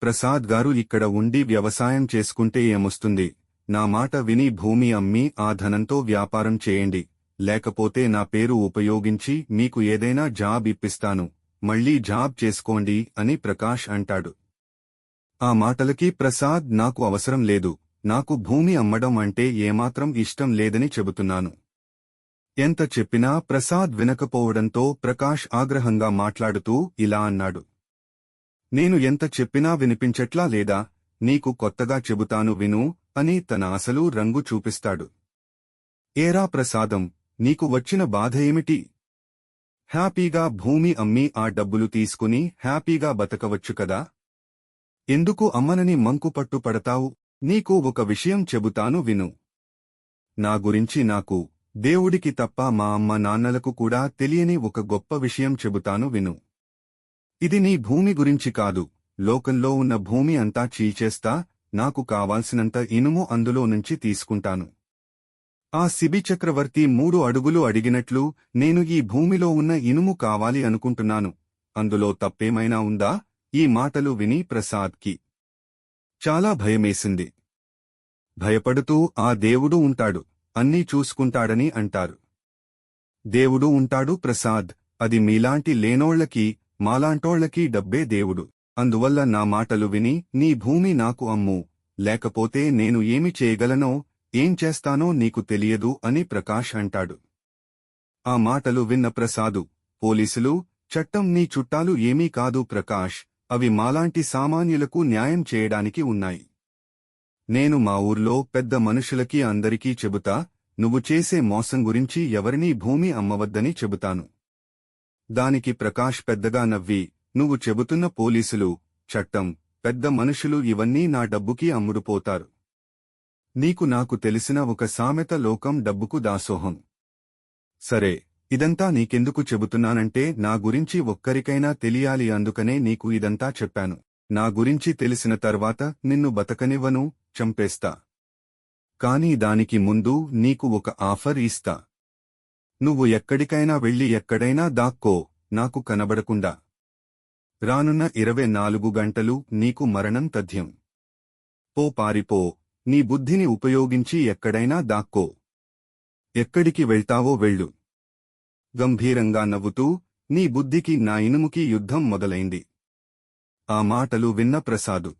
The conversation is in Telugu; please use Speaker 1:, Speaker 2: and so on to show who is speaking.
Speaker 1: ప్రసాద్ గారు ఇక్కడ ఉండి వ్యవసాయం చేసుకుంటే ఏమొస్తుంది? నా మాట విని భూమి అమ్మి ఆ ధనంతో వ్యాపారం చేయండి, లేకపోతే నా పేరు ఉపయోగించి మీకు ఏదైనా జాబ్ ఇప్పిస్తాను, మళ్ళీ జాబ్ చేసుకోండి అని ప్రకాష్ అంటాడు. ఆ మాటలకి ప్రసాద్ నాకు అవసరం లేదు, నాకు భూమి అమ్మడం అంటే ఏమాత్రం ఇష్టం లేదని చెబుతున్నాను. ఎంత చెప్పినా ప్రసాద్ వినకపోవడంతో ప్రకాష్ ఆగ్రహంగా మాట్లాడుతూ ఇలా అన్నాడు. నేను ఎంత చెప్పినా వినిపించట్లా లేదా? నీకు కొత్తగా చెబుతాను విను అని తన అసలు రంగు చూపిస్తాడు. ఏరా ప్రసాదం, నీకు వచ్చిన బాధ ఏమిటి? హ్యాపీగా భూమి అమ్మి ఆ డబ్బులు తీసుకుని హ్యాపీగా బతకవచ్చు కదా? ఎందుకు అమ్మనని మంకు పట్టు పడతావు? నీకు ఒక విషయం చెబుతాను విను. నా గురించి నాకు, దేవుడికి తప్ప మా అమ్మ నాన్నలకు కూడా తెలియని ఒక గొప్ప విషయం చెబుతాను విను. ఇది నీ భూమి గురించి కాదు, లోకంలో ఉన్న భూమి అంతా చీల్చేస్తా, నాకు కావాల్సినంత ఇనుము అందులో నుంచి తీసుకుంటాను. ఆ శిబి చక్రవర్తి 3 అడుగులు అడిగినట్లు నేను ఈ భూమిలో ఉన్న ఇనుము కావాలి అనుకుంటున్నాను. అందులో తప్పేమైనా ఉందా? ఈ మాటలు విని ప్రసాద్కి చాలా భయమేసింది. భయపడుతూ ఆ దేవుడు ఉంటాడు, అన్నీ చూసుకుంటాడని అంటారు. దేవుడు ఉంటాడు ప్రసాద్, అది మీలాంటి లేనోళ్లకి, మాలాంటోళ్లకి డబ్బే దేవుడు. అందువల్ల నా మాటలు విని నీ భూమి నాకు అమ్ము, లేకపోతే నేను ఏమి చేయగలనో, ఏం చేస్తానో నీకు తెలియదు అని ప్రకాష్ అంటాడు. ఆ మాటలు విన్న ప్రసాదు, పోలీసులు, చట్టం నీ చుట్టాలు ఏమీ కాదు ప్రకాష్, అవి మాలాంటి సామాన్యులకు న్యాయం చేయడానికి ఉన్నాయి. నేను మా ఊర్లో పెద్ద మనుషులకి అందరికీ చెబుతా, నువ్వు చేసే మోసం గురించి ఎవరినీ భూమి అమ్మవద్దని చెబుతాను. దానికి ప్రకాష్ పెద్దగా నవ్వి, నువ్వు చెబుతున్న పోలీసులు, చట్టం, పెద్ద మనుషులు ఇవన్నీ నా డబ్బుకి అమ్ముడుపోతారు. నీకు నాకు తెలిసిన ఒక సామెత లోకం డబ్బుకు దాసోహం. సరే, ఇదంతా నీకెందుకు చెబుతున్నానంటే నా గురించి ఒక్కరికైనా తెలియాలి, అందుకనే నీకు ఇదంతా చెప్పాను. నా గురించి తెలిసిన తర్వాత నిన్ను బతకనివ్వను, చంపేస్తా. కానీ దానికి ముందు నీకు ఒక ఆఫర్ ఇస్తా. నువ్వు ఎక్కడికైనా వెళ్లి ఎక్కడైనా దాక్కో, నాకు కనబడకుండా. రానున్న 24 గంటలు నీకు మరణం తథ్యం. పారిపో, నీ బుద్ధిని ఉపయోగించి ఎక్కడైనా దాక్కో. ఎక్కడికి వెళ్తావో వెళ్ళు. గంభీరంగా నవ్వుతూ, నీ బుద్ధికి నా ఇనుముకి యుద్ధం మొదలైంది. ఆ మాటలు విన్న ప్రసాదు